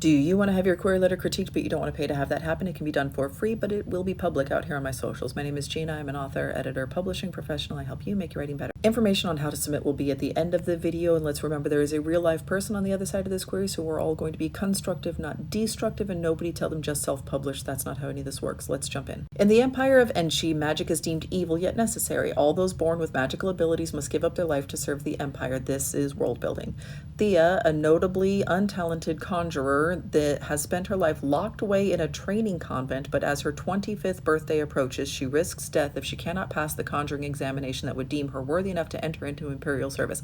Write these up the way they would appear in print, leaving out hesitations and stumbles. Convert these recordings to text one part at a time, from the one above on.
Do you want to have your query letter critiqued, but you don't want to pay to have that happen? It can be done for free, but it will be public out here on my socials. My name is Gina. I'm an author, editor, publishing professional. I help you make your writing better. Information on how to submit will be at the end of the video. And let's remember there is a real live person on the other side of this query. So we're all going to be constructive, not destructive, and nobody tell them just self-publish. That's not how any of this works. Let's jump in. In the Empire of Enshi, magic is deemed evil yet necessary. All those born with magical abilities must give up their life to serve the Empire. This is world building. Thea, a notably untalented conjurer that has spent her life locked away in a training convent, but as her 25th birthday approaches, she risks death if she cannot pass the conjuring examination that would deem her worthy enough to enter into imperial service.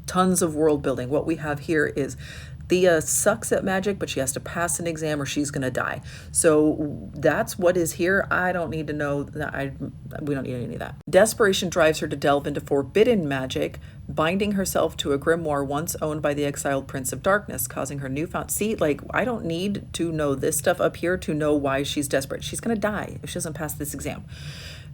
Tons of world building. What we have here is Thea sucks at magic, but she has to pass an exam or she's going to die. So that's what is here. I don't need to know that. We don't need any of that. Desperation drives her to delve into forbidden magic, binding herself to a grimoire once owned by the exiled Prince of Darkness, causing her newfound... See, like, I don't need to know this stuff up here to know why she's desperate. She's going to die if she doesn't pass this exam.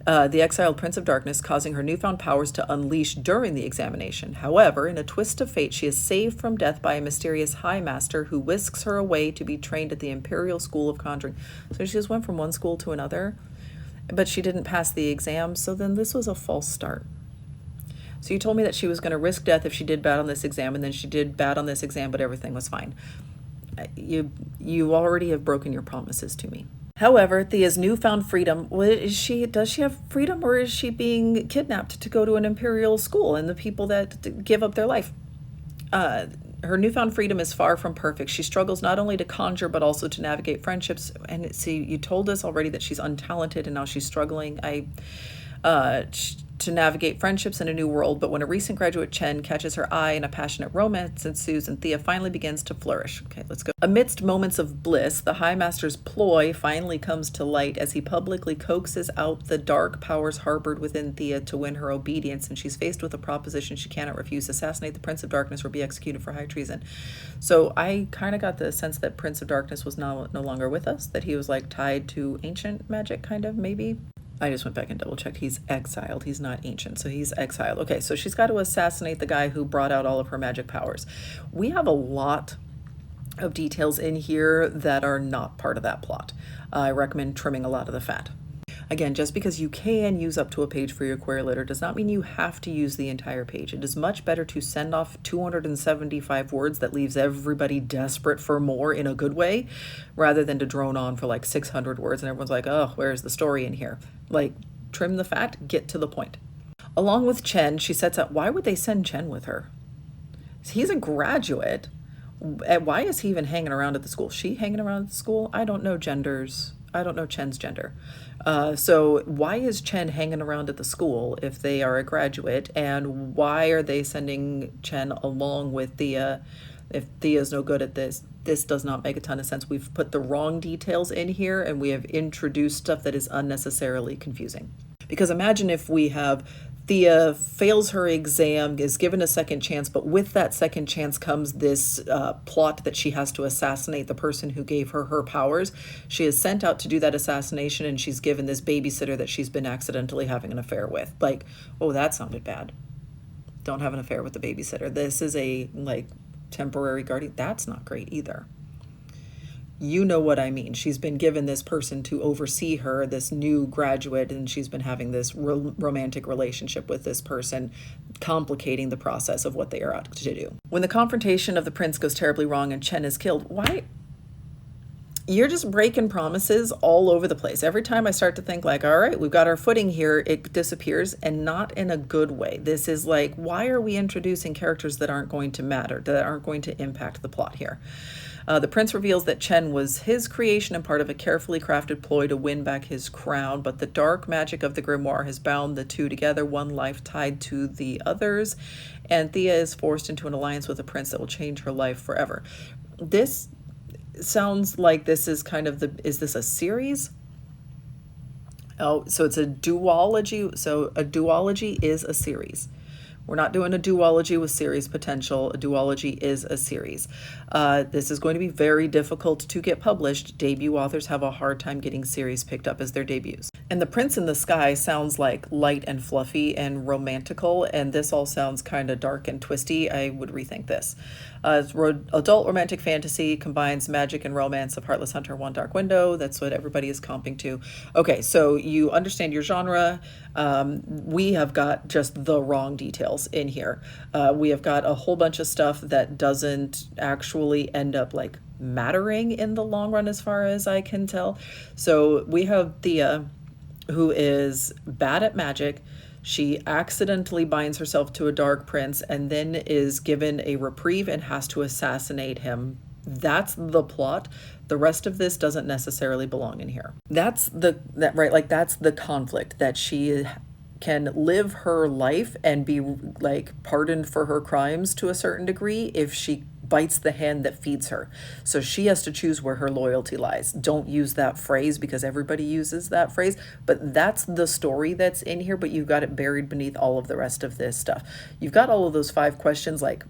The exiled Prince of Darkness, causing her newfound powers to unleash during the examination. However, in a twist of fate, she is saved from death by a mysterious High Master who whisks her away to be trained at the Imperial School of Conjuring. So she just went from one school to another, but she didn't pass the exam, so then this was a false start. So you told me that she was going to risk death if she did bad on this exam, and then she did bad on this exam, but everything was fine. You already have broken your promises to me. However, Thea's newfound freedom, does she have freedom, or is she being kidnapped to go to an imperial school and the people that give up their life? Her newfound freedom is far from perfect. She struggles not only to conjure, but also to navigate friendships. And see, you told us already that she's untalented and now she's struggling. To navigate friendships in a new world, but when a recent graduate, Chen, catches her eye and a passionate romance ensues and Thea finally begins to flourish. Okay, let's go. Amidst moments of bliss, the High Master's ploy finally comes to light as he publicly coaxes out the dark powers harbored within Thea to win her obedience, and she's faced with a proposition she cannot refuse: assassinate the Prince of Darkness or be executed for high treason. So I kind of got the sense that Prince of Darkness was no longer with us, that he was like tied to ancient magic, kind of, maybe. I just went back and double checked. He's exiled. He's not ancient, so he's exiled. Okay, so she's got to assassinate the guy who brought out all of her magic powers. We have a lot of details in here that are not part of that plot. I recommend trimming a lot of the fat. Again, just because you can use up to a page for your query letter does not mean you have to use the entire page. It is much better to send off 275 words that leaves everybody desperate for more in a good way, rather than to drone on for like 600 words and everyone's like, oh, where's the story in here? Like, trim the fat, get to the point. Along with Chen, she sets up, why would they send Chen with her? He's a graduate. Why is he even hanging around at the school? She hanging around at the school? I don't know genders. I don't know Chen's gender. So why is Chen hanging around at the school if they are a graduate? And why are they sending Chen along with Thea if Thea's no good at this? This does not make a ton of sense. We've put the wrong details in here and we have introduced stuff that is unnecessarily confusing. Because imagine if we have Thea fails her exam, is given a second chance, but with that second chance comes this plot that she has to assassinate the person who gave her her powers. She is sent out to do that assassination and she's given this babysitter that she's been accidentally having an affair with. Like, oh, that sounded bad. Don't have an affair with the babysitter. This is a, like, temporary guardian. That's not great either. You know what I mean. She's been given this person to oversee her, this new graduate, and she's been having this romantic relationship with this person, complicating the process of what they are out to do. When the confrontation of the prince goes terribly wrong and Chen is killed, why? You're just breaking promises all over the place. Every time I start to think like, all right, we've got our footing here, it disappears, and not in a good way. This is like, why are we introducing characters that aren't going to matter, that aren't going to impact the plot here? The prince reveals that Chen was his creation and part of a carefully crafted ploy to win back his crown, but the dark magic of the grimoire has bound the two together, one life tied to the others, and Thea is forced into an alliance with a prince that will change her life forever. This sounds like this is kind of is this a series? Oh, so it's a duology. So a duology is a series. We're not doing a duology with series potential. A duology is a series. This is going to be very difficult to get published. Debut authors have a hard time getting series picked up as their debuts. And The Prince in the Sky sounds like light and fluffy and romantical, and this all sounds kind of dark and twisty. I would rethink this. Adult romantic fantasy combines magic and romance of Heartless Hunter, One Dark Window. That's what everybody is comping to. Okay, so you understand your genre. We have got just the wrong details in here. We have got a whole bunch of stuff that doesn't actually end up like mattering in the long run, as far as I can tell. So we have Thea, who is bad at magic. She accidentally binds herself to a dark prince and then is given a reprieve and has to assassinate him. That's the plot. The rest of this doesn't necessarily belong in here. That's the conflict, that she can live her life and be like pardoned for her crimes to a certain degree if she bites the hand that feeds her. So she has to choose where her loyalty lies. Don't use that phrase because everybody uses that phrase, but that's the story that's in here, but you've got it buried beneath all of the rest of this stuff. You've got all of those 5 questions like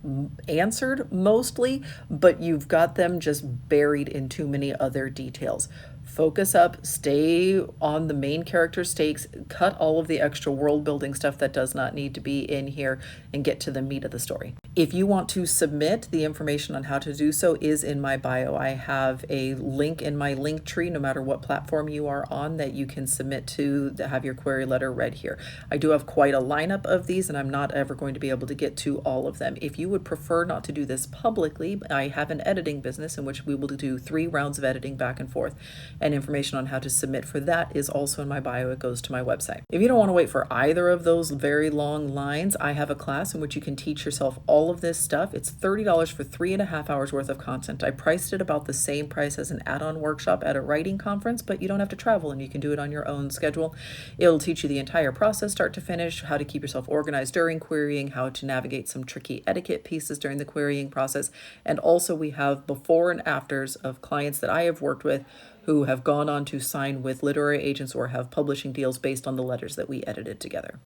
answered mostly, but you've got them just buried in too many other details. Focus up, stay on the main character stakes, cut all of the extra world building stuff that does not need to be in here, and get to the meat of the story. If you want to submit, the information on how to do so is in my bio. I have a link in my link tree, no matter what platform you are on, that you can submit to have your query letter read here. I do have quite a lineup of these, and I'm not ever going to be able to get to all of them. If you would prefer not to do this publicly, I have an editing business in which we will do 3 rounds of editing back and forth, and information on how to submit for that is also in my bio. It goes to my website. If you don't want to wait for either of those very long lines, I have a class in which you can teach yourself all of this stuff. It's $30 for 3.5 hours worth of content. I priced it about the same price as an add-on workshop at a writing conference, but you don't have to travel and you can do it on your own schedule. It'll teach you the entire process, start to finish, how to keep yourself organized during querying, how to navigate some tricky etiquette pieces during the querying process. And also we have before and afters of clients that I have worked with who have gone on to sign with literary agents or have publishing deals based on the letters that we edited together.